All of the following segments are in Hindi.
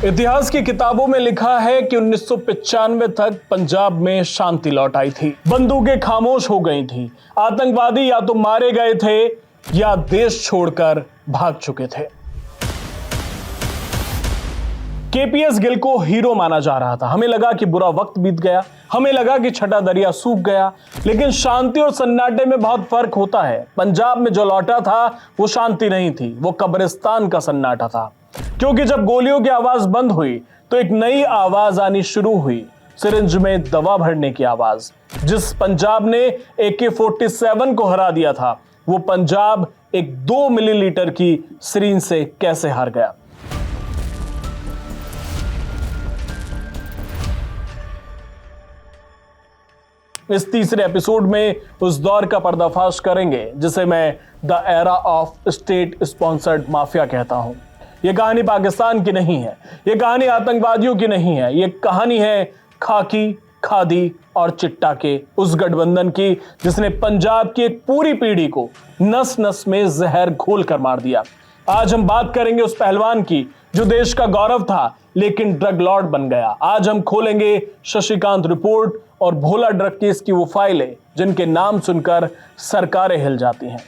इतिहास की किताबों में लिखा है कि 1995 तक पंजाब में शांति लौट आई थी, बंदूकें खामोश हो गई थी, आतंकवादी या तो मारे गए थे या देश छोड़कर भाग चुके थे। केपीएस गिल को हीरो माना जा रहा था। हमें लगा कि बुरा वक्त बीत गया, हमें लगा कि छठा दरिया सूख गया, लेकिन शांति और सन्नाटे में बहुत फर्क होता है। पंजाब में जो लौटा था वो शांति नहीं थी, वो कब्रिस्तान का सन्नाटा था। क्योंकि जब गोलियों की आवाज बंद हुई तो एक नई आवाज आनी शुरू हुई, सिरिंज में दवा भरने की आवाज। जिस पंजाब ने AK-47 को हरा दिया था, वो पंजाब एक 2 मिलीलीटर की सिरिंज से कैसे हार गया। इस तीसरे एपिसोड में उस दौर का पर्दाफाश करेंगे जिसे मैं the era of state sponsored mafia कहता हूं। यह कहानी पाकिस्तान की नहीं है, यह कहानी आतंकवादियों की नहीं है, यह कहानी है खाकी, खादी और चिट्टा के उस गठबंधन की जिसने पंजाब की एक पूरी पीढ़ी को नस नस में जहर घोल कर मार दिया। आज हम बात करेंगे उस पहलवान की जो देश का गौरव था लेकिन ड्रग लॉर्ड बन गया। आज हम खोलेंगे शशिकांत रिपोर्ट और भोला ड्रग केस की वो फाइलें जिनके नाम सुनकर सरकारें हिल जाती हैं।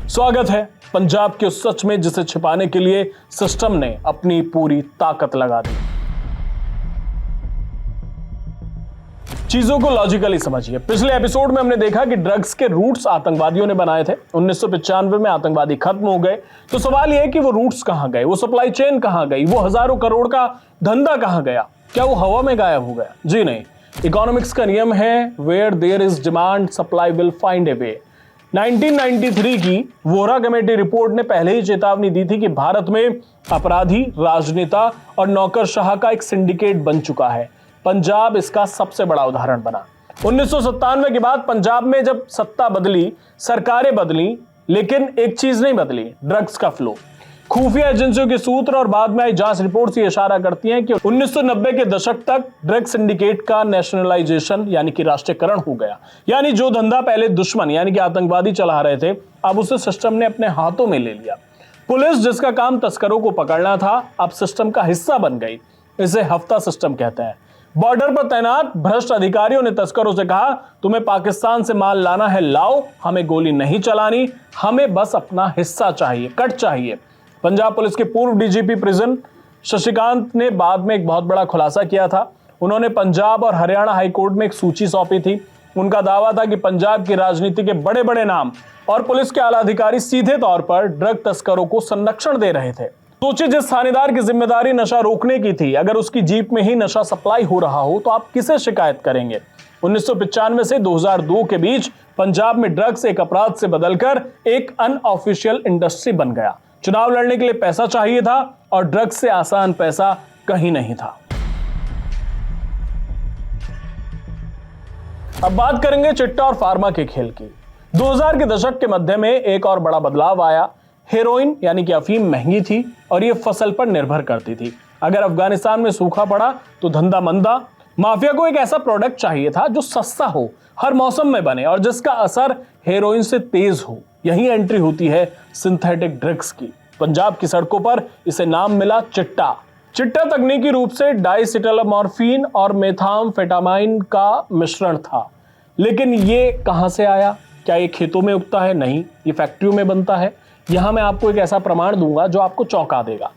स्वागत है पंजाब के उस सच में जिसे छिपाने के लिए सिस्टम ने अपनी पूरी ताकत लगा दी। चीजों को लॉजिकली समझिए। पिछले एपिसोड में हमने देखा कि ड्रग्स के रूट्स आतंकवादियों ने बनाए थे। 1995 में आतंकवादी खत्म हो गए, तो सवाल यह है कि वो रूट्स कहां गए, वो सप्लाई चेन कहां गई, वो हजारों करोड़ का धंधा कहां गया? क्या वो हवा में गायब हो गया? जी नहीं। इकोनॉमिक्स का नियम है where there is demand supply will find a way. 1993 की वोहरा कमेटी रिपोर्ट ने पहले ही चेतावनी दी थी कि भारत में अपराधी, राजनेता और नौकरशाह का एक सिंडिकेट बन चुका है। पंजाब इसका सबसे बड़ा उदाहरण बना। 1997 के बाद पंजाब में जब सत्ता बदली, सरकारें बदली, लेकिन एक चीज नहीं बदली, ड्रग्स का फ्लो। खुफिया एजेंसियों के सूत्र और बाद में आई जांच रिपोर्ट से इशारा करती हैं कि 1990 के दशक तक ड्रग सिंडिकेट का नेशनलाइजेशन यानी कि राष्ट्रीयकरण हो गया। यानी जो धंधा पहले दुश्मन यानी कि आतंकवादी चला रहे थे, अब उसे सिस्टम ने अपने हाथों में ले लिया। पुलिस जिसका काम तस्करों को पकड़ना था, अब सिस्टम का हिस्सा बन गई। इसे हफ्ता सिस्टम कहते हैं। बॉर्डर पर तैनात भ्रष्ट अधिकारियों ने तस्करों से कहा, तुम्हें पाकिस्तान से माल लाना है लाओ, हमें गोली नहीं चलानी, हमें बस अपना हिस्सा चाहिए, कट चाहिए। पंजाब पुलिस के पूर्व डीजीपी प्रिजन शशिकांत ने बाद में एक बहुत बड़ा खुलासा किया था। उन्होंने पंजाब और हरियाणा हाईकोर्ट में एक सूची सौंपी थी। उनका दावा था कि पंजाब की राजनीति के बड़े बड़े नाम और पुलिस के आला अधिकारी सीधे तौर पर ड्रग तस्करों को संरक्षण दे रहे थे। सोचिए, जिस थानेदार की जिम्मेदारी नशा रोकने की थी, अगर उसकी जीप में ही नशा सप्लाई हो रहा हो तो आप किसे शिकायत करेंगे? 1995 से 2002 के बीच पंजाब में ड्रग्स एक अपराध से बदलकर एक अनऑफिशियल इंडस्ट्री बन गया। चुनाव लड़ने के लिए पैसा चाहिए था और ड्रग्स से आसान पैसा कहीं नहीं था। अब बात करेंगे चिट्टा और फार्मा के खेल की। 2000 के दशक के मध्य में एक और बड़ा बदलाव आया। हेरोइन यानी कि अफीम महंगी थी और यह फसल पर निर्भर करती थी। अगर अफगानिस्तान में सूखा पड़ा तो धंधा मंदा। माफिया को एक ऐसा प्रोडक्ट चाहिए था जो सस्ता हो, हर मौसम में बने और जिसका असर हेरोइन से तेज हो। यही एंट्री होती है सिंथेटिक ड्रग्स की। पंजाब की सड़कों पर इसे नाम मिला चिट्टा। चिट्टा तकनीकी रूप से डाइसिटामोर्फिन और मेथाम्फेटामाइन का मिश्रण था। लेकिन ये कहां से आया? क्या ये खेतों में उगता है? नहीं, ये फैक्ट्रियों में बनता है। यहां मैं आपको एक ऐसा प्रमाण दूंगा जो आपको चौंका देगा।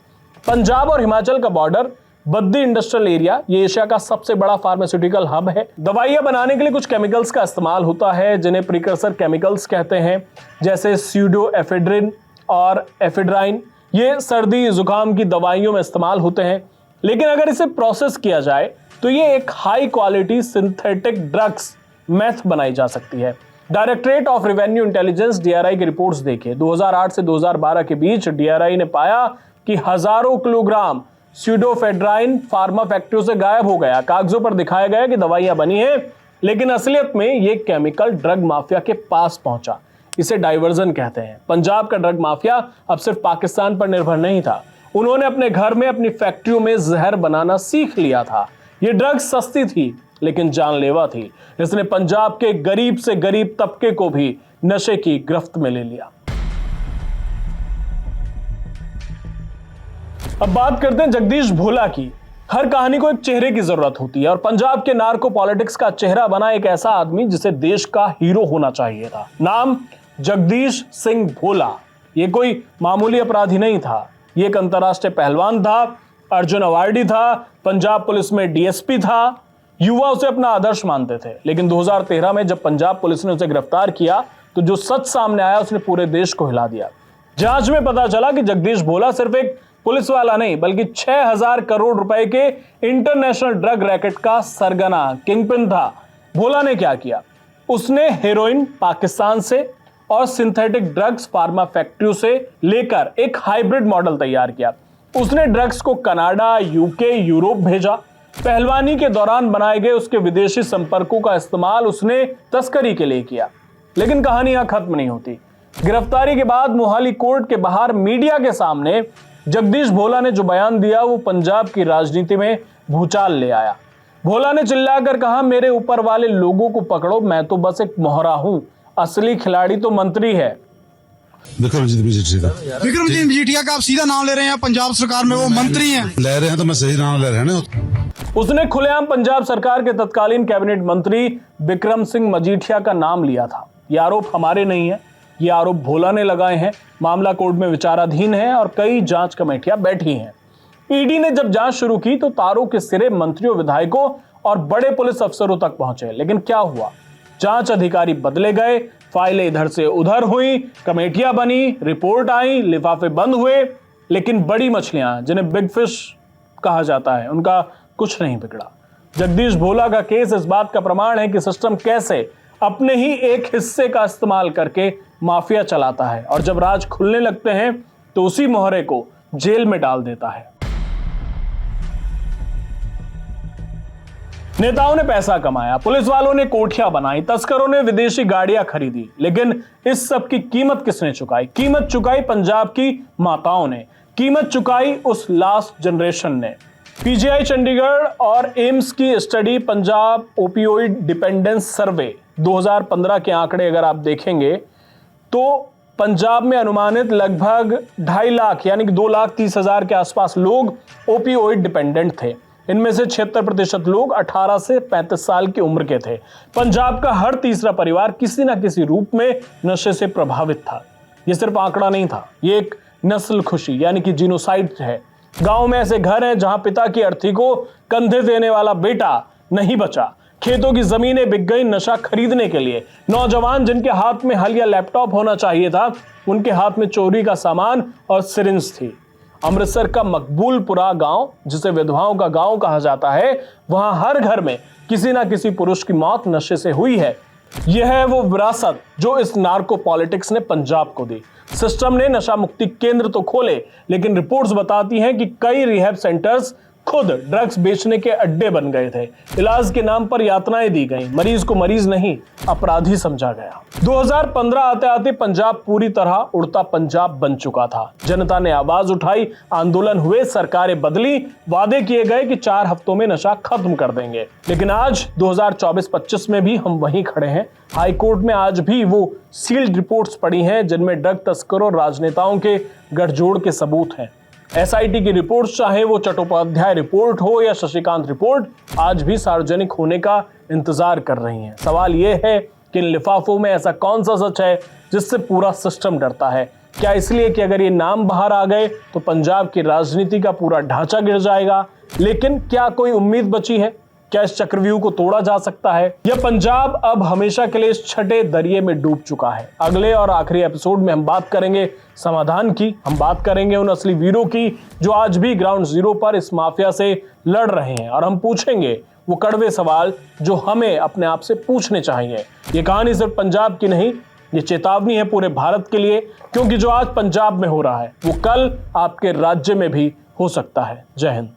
पंजाब और हिमाचल का बॉर्डर बद्दी इंडस्ट्रियल एरिया, ये एशिया का सबसे बड़ा फार्मास्यूटिकल हब है। दवाइयां बनाने के लिए कुछ केमिकल्स का इस्तेमाल होता है जिन्हें प्रीकर्सर केमिकल्स कहते हैं, जैसे स्यूडोएफेड्रिन और एफेड्राइन। ये सर्दी जुकाम की दवाइयों में इस्तेमाल होते हैं। लेकिन अगर इसे प्रोसेस किया जाए तो ये एक high quality synthetic drugs meth बनाई जा सकती है। Directorate of revenue intelligence DRI की रिपोर्ट्स देखिए। 2008 से 2012 के बीच DRI ने पाया कि हजारों किलोग्राम स्यूडोफेड्राइन फार्मा फैक्ट्रियों से गायब हो गया। कागजों पर दिखाया गया कि दवाइयां बनी हैं, लेकिन असलियत में यह केमिकल ड्रग माफिया के पास पहुंचा। इसे डाइवर्जन कहते हैं। पंजाब का ड्रग माफिया अब सिर्फ पाकिस्तान पर निर्भर नहीं था, उन्होंने अपने घर में, अपनी फैक्ट्रियों में जहर बनाना सीख लिया था। यह ड्रग सस्ती थी लेकिन जानलेवा थी। इसने पंजाब के गरीब से गरीब तबके को भी नशे की गिरफ्त में ले लिया। अब बात करते हैं जगदीश भोला की। हर कहानी को एक चेहरे की जरूरत होती है और पंजाब के नार्को पॉलिटिक्स का चेहरा बना एक ऐसा आदमी जिसे देश का हीरो होना चाहिए था। नाम जगदीश सिंह भोला। ये कोई मामूली अपराधी नहीं था, ये एक अंतर्राष्ट्रीय पहलवान था, अर्जुन अवार्डी था, पंजाब पुलिस में डीएसपी था। युवा उसे अपना आदर्श मानते थे, लेकिन 2013 में जब पंजाब पुलिस ने उसे गिरफ्तार किया तो जो सच सामने आया उसने पूरे देश को हिला दिया। जांच में पता चला कि जगदीश भोला सिर्फ एक पुलिस वाला नहीं बल्कि 6000 करोड़ रुपए के इंटरनेशनल ड्रग रैकेट का सरगना किंगपिन था। भोला ने क्या किया? उसने हेरोइन पाकिस्तान से और सिंथेटिक ड्रग्स फार्मा फैक्ट्रियों से लेकर एक हाइब्रिड मॉडल तैयार किया। उसने ड्रग्स को कनाडा, यूके, यूरोप भेजा। पहलवानी के दौरान बनाए गए उसके विदेशी संपर्कों का इस्तेमाल उसने तस्करी के लिए किया। लेकिन कहानी यहां खत्म नहीं होती। गिरफ्तारी के बाद मोहाली कोर्ट के बाहर मीडिया के सामने जगदीश भोला ने जो बयान दिया वो पंजाब की राजनीति में भूचाल ले आया। भोला ने चिल्लाकर कहा, मेरे ऊपर वाले लोगों को पकड़ो, मैं तो बस एक मोहरा हूं, असली खिलाड़ी तो मंत्री है। विक्रमजीत मजीठिया का आप सीधा नाम ले रहे हैं? पंजाब सरकार में वो मंत्री हैं। ले रहे हैं तो मैं सही नाम ले रहे हैं ना। उसने खुलेआम पंजाब सरकार के तत्कालीन कैबिनेट मंत्री बिक्रम सिंह मजीठिया का नाम लिया था। ये आरोप हमारे नहीं है, ये आरोप भोला ने लगाए हैं। मामला कोर्ट में विचाराधीन है और कई जांच कमेटियां बैठी हैं। ईडी ने जब जांच शुरू की तो तारों के सिरे मंत्रियों, विधायकों और बड़े पुलिस अफसरों तक पहुंचे। लेकिन क्या हुआ? जांच अधिकारी बदले गए, फाइलें इधर से उधर हुई, कमेटियां बनी, रिपोर्ट आई, लिफाफे बंद हुए, लेकिन बड़ी मछलियां जिन्हें बिग फिश कहा जाता है उनका कुछ नहीं बिगड़ा। जगदीश भोला का केस इस बात का प्रमाण है कि सिस्टम कैसे अपने ही एक हिस्से का इस्तेमाल करके माफिया चलाता है और जब राज खुलने लगते हैं तो उसी मोहरे को जेल में डाल देता है। नेताओं ने पैसा कमाया, पुलिस वालों ने कोठियां बनाई, तस्करों ने विदेशी गाड़ियां खरीदी, लेकिन इस सब की कीमत किसने चुकाई? कीमत चुकाई पंजाब की माताओं ने, कीमत चुकाई उस लास्ट जनरेशन ने। पीजीआई चंडीगढ़ और एम्स की स्टडी पंजाब ओपियोइड डिपेंडेंस सर्वे 2015 के आंकड़े अगर आप देखेंगे तो पंजाब में अनुमानित लगभग 2.5 लाख यानी कि 2,30,000 के आसपास लोग ओपियोइड डिपेंडेंट थे। इनमें से 76% लोग 18 से 35 साल की उम्र के थे। पंजाब का हर तीसरा परिवार किसी ना किसी रूप में नशे से प्रभावित था। यह सिर्फ आंकड़ा नहीं था, ये एक नस्ल खुशी यानी कि जीनोसाइड है। गांव में ऐसे घर हैं जहां पिता की अर्थी को कंधे देने वाला बेटा नहीं बचा। खेतों की जमीनें बिक गई नशा खरीदने के लिए। नौजवान जिनके हाथ में हल या लैपटॉप होना चाहिए था, उनके हाथ में चोरी का सामान और सिरिंज थी। अमृतसर का मकबूलपुरा गांव, जिसे विधवाओं का गांव कहा जाता है, वहां हर घर में किसी ना किसी पुरुष की मौत नशे से हुई है। यह है वो विरासत जो इस नार्को पॉलिटिक्स ने पंजाब को दी। सिस्टम ने नशा मुक्ति केंद्र तो खोले, लेकिन रिपोर्ट्स बताती हैं कि कई रिहैब सेंटर्स खुद ड्रग्स बेचने के अड्डे बन गए थे। इलाज के नाम पर यातनाएं दी गई, मरीज को मरीज नहीं अपराधी समझा गया। 2015 आते आते पंजाब पूरी तरह उड़ता पंजाब बन चुका था। जनता ने आवाज उठाई, आंदोलन हुए, सरकारें बदली, वादे किए गए कि 4 हफ्तों में नशा खत्म कर देंगे। लेकिन आज 2024-25 में भी हम वहीं खड़े हैं। हाई कोर्ट में आज भी वो सील्ड रिपोर्ट्स पड़ी हैं जिनमें ड्रग तस्करों, राजनेताओं के गठजोड़ के सबूत हैं। एसआईटी की रिपोर्ट, चाहे वो चट्टोपाध्याय रिपोर्ट हो या शशिकांत रिपोर्ट, आज भी सार्वजनिक होने का इंतजार कर रही हैं। सवाल यह है कि इन लिफाफों में ऐसा कौन सा सच है जिससे पूरा सिस्टम डरता है? क्या इसलिए कि अगर ये नाम बाहर आ गए तो पंजाब की राजनीति का पूरा ढांचा गिर जाएगा? लेकिन क्या कोई उम्मीद बची है? क्या इस चक्रव्यूह को तोड़ा जा सकता है, या पंजाब अब हमेशा के लिए इस छठे दरिये में डूब चुका है? अगले और आखिरी एपिसोड में हम बात करेंगे समाधान की। हम बात करेंगे उन असली वीरों की जो आज भी ग्राउंड जीरो पर इस माफिया से लड़ रहे हैं, और हम पूछेंगे वो कड़वे सवाल जो हमें अपने आप से पूछने चाहिए। ये कहानी सिर्फ पंजाब की नहीं, ये चेतावनी है पूरे भारत के लिए, क्योंकि जो आज पंजाब में हो रहा है वो कल आपके राज्य में भी हो सकता है। जय हिंद।